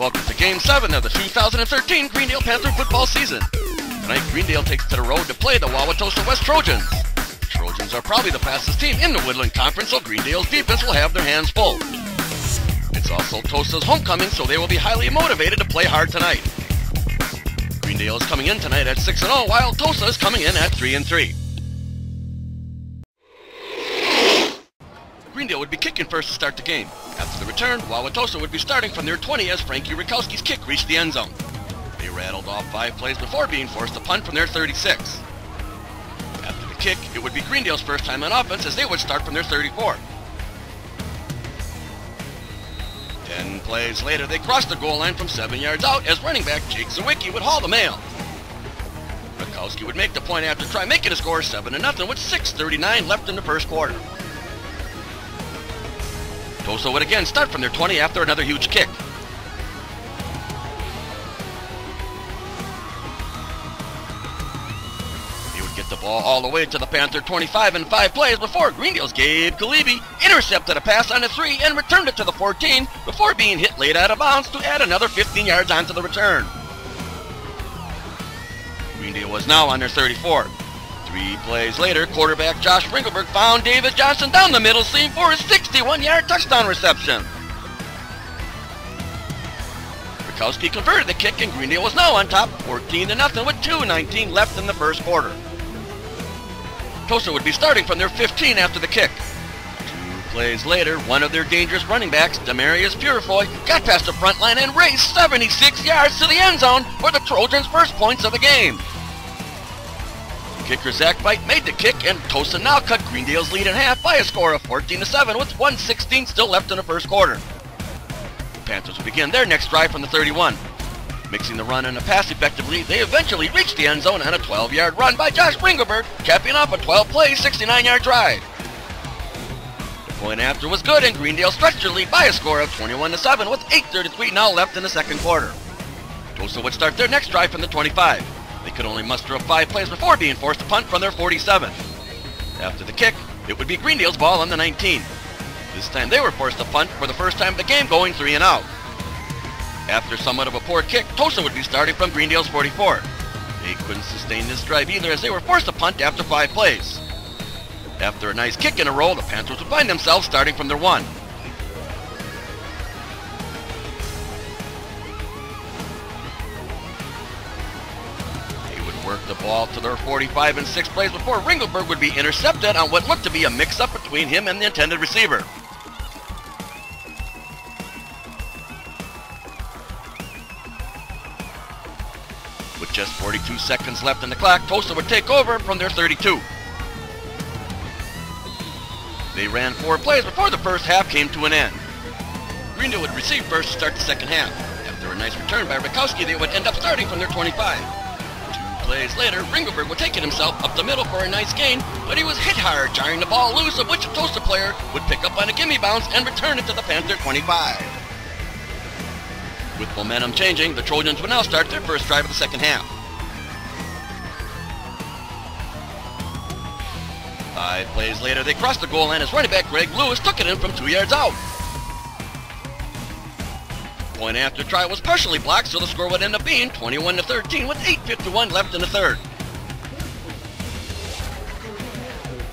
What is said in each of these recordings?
Welcome to Game 7 of the 2013 Greendale Panther football season. Tonight, Greendale takes to the road to play the Wauwatosa West Trojans. The Trojans are probably the fastest team in the Woodland Conference, so Greendale's defense will have their hands full. It's also Tosa's homecoming, so they will be highly motivated to play hard tonight. Greendale is coming in tonight at 6-0, while Tosa is coming in at 3-3. Greendale would be kicking first to start the game. After the return, Wauwatosa would be starting from their 20 as Frankie Rikowski's kick reached the end zone. They rattled off 5 plays before being forced to punt from their 36. After the kick, it would be Greendale's first time on offense as they would start from their 34. 10 plays later, they crossed the goal line from 7 yards out as running back Jake Zawicki would haul the mail. Rikowski would make the point after try making a score 7-0 with 6:39 left in the first quarter. Tosa would again start from their 20 after another huge kick. They would get the ball all the way to the Panther 25 in 5 plays before Greendale's Gabe Kalibi intercepted a pass on a 3 and returned it to the 14 before being hit late out of bounds to add another 15 yards onto the return. Greendale was now on their 34. 3 plays later, quarterback Josh Ringelberg found David Johnson down the middle seam for his 61-yard touchdown reception. Rikowski converted the kick and Greendale was now on top 14-0 with 2:19 left in the first quarter. Tosa would be starting from their 15 after the kick. 2 plays later, one of their dangerous running backs, Demarius Purifoy, got past the front line and raced 76 yards to the end zone for the Trojans' first points of the game. Kicker Zach White made the kick, and Tosa now cut Greendale's lead in half by a score of 14-7 with 1:16 still left in the first quarter. The Panthers would begin their next drive from the 31. Mixing the run and the pass effectively, they eventually reached the end zone on a 12-yard run by Josh Ringelberg, capping off a 12-play, 69-yard drive. The point after was good, and Greendale stretched their lead by a score of 21-7 with 8:33 now left in the second quarter. Tosa would start their next drive from the 25. They could only muster up 5 plays before being forced to punt from their 47. After the kick, it would be Greendale's ball on the 19. This time they were forced to punt for the first time of the game, going 3 and out. After somewhat of a poor kick, Tosa would be starting from Greendale's 44. They couldn't sustain this drive either as they were forced to punt after 5 plays. After a nice kick in a row, the Panthers would find themselves starting from their 1. Work the ball to their 45 in 6 plays before Ringelberg would be intercepted on what looked to be a mix-up between him and the intended receiver. With just 42 seconds left in the clock, Tosa would take over from their 32. They ran 4 plays before the first half came to an end. Greendale would receive first to start the second half. After a nice return by Rikowski, they would end up starting from their 25. 2 plays later, Ringelberg would take it himself up the middle for a nice gain, but he was hit hard, jarring the ball loose, of which a Tosa player would pick up on a gimme bounce and return it to the Panther 25. With momentum changing, the Trojans would now start their first drive of the second half. 5 plays later, they crossed the goal line as running back Greg Lewis took it in from 2 yards out. Point after try was partially blocked, so the score would end up being 21-13 with 8:51 left in the third.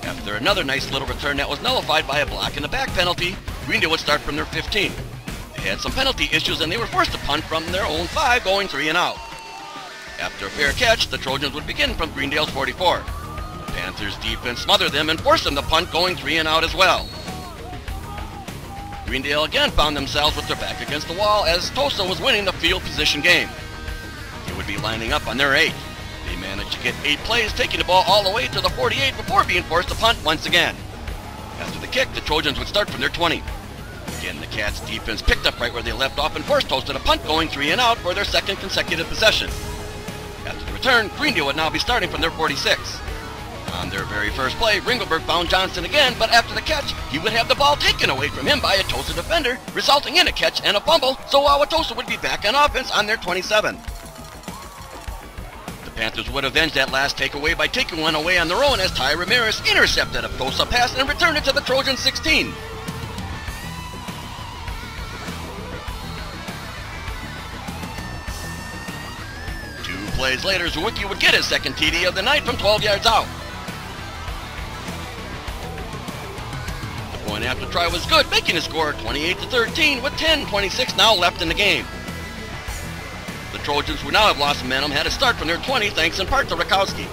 After another nice little return that was nullified by a block in the back penalty, Greendale would start from their 15. They had some penalty issues and they were forced to punt from their own 5, going 3 and out. After a fair catch, the Trojans would begin from Greendale's 44. The Panthers' defense smothered them and forced them to punt, going 3 and out as well. Greendale again found themselves with their back against the wall as Tosa was winning the field position game. They would be lining up on their 8. They managed to get 8 plays, taking the ball all the way to the 48 before being forced to punt once again. After the kick, the Trojans would start from their 20. Again, the Cats' defense picked up right where they left off and forced Tosa to punt, going 3 and out for their second consecutive possession. After the return, Greendale would now be starting from their 46. On their very first play, Ringelberg found Johnson again, but after the catch, he would have the ball taken away from him by a Tosa defender, resulting in a catch and a fumble, so Wauwatosa would be back on offense on their 27. The Panthers would avenge that last takeaway by taking one away on their own as Ty Ramirez intercepted a Tosa pass and returned it to the Trojan 16. plays later, Zwicky would get his second TD of the night from 12 yards out. The point after try was good, making the score 28-13 with 10:26 now left in the game. The Trojans, who now have lost momentum, had a start from their 20 thanks in part to Rakowski.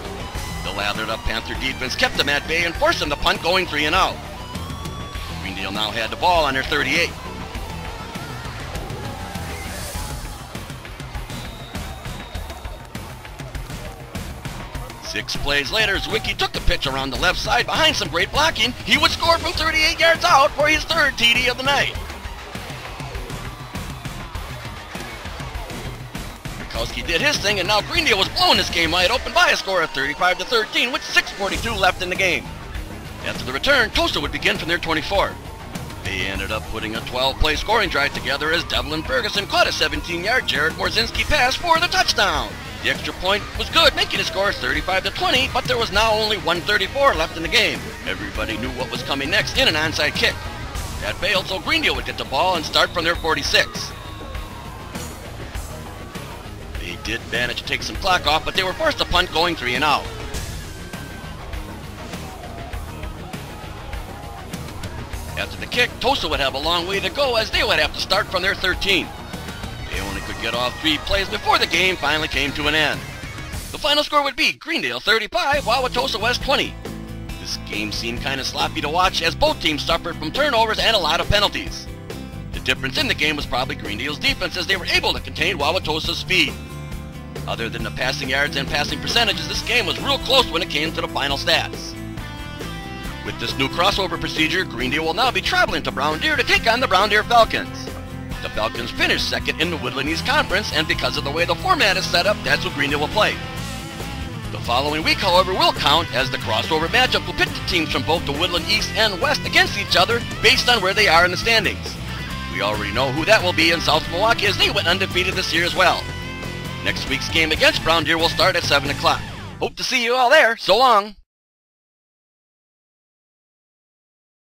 The lathered up Panther defense kept them at bay and forced them to punt going 3 and out. Greendale now had the ball on their 38. Six plays later, Zwicky took the pitch around the left side behind some great blocking. He would score from 38 yards out for his third TD of the night. Rakowski did his thing, and now Greendale was blowing this game wide open by a score of 35-13 with 6:42 left in the game. After the return, Tosa would begin from their 24. They ended up putting a 12-play scoring drive together as Devlin Ferguson caught a 17-yard Jared Borzinski pass for the touchdown. The extra point was good, making the score 35-20, but there was now only 1:34 left in the game. Everybody knew what was coming next in an onside kick. That failed, so Greendale would get the ball and start from their 46. They did manage to take some clock off, but they were forced to punt going 3 and out. After the kick, Tosa would have a long way to go as they would have to start from their 13. They only could get off 3 plays before the game finally came to an end. The final score would be Greendale 35, Wauwatosa West 20. This game seemed kind of sloppy to watch as both teams suffered from turnovers and a lot of penalties. The difference in the game was probably Greendale's defense as they were able to contain Wauwatosa's speed. Other than the passing yards and passing percentages, this game was real close when it came to the final stats. With this new crossover procedure, Greendale will now be traveling to Brown Deer to take on the Brown Deer Falcons. The Falcons finished second in the Woodland East Conference, and because of the way the format is set up, that's what Greendale will play. The following week, however, will count as the crossover matchup will pit the teams from both the Woodland East and West against each other based on where they are in the standings. We already know who that will be in South Milwaukee as they went undefeated this year as well. Next week's game against Brown Deer will start at 7 o'clock. Hope to see you all there. So long.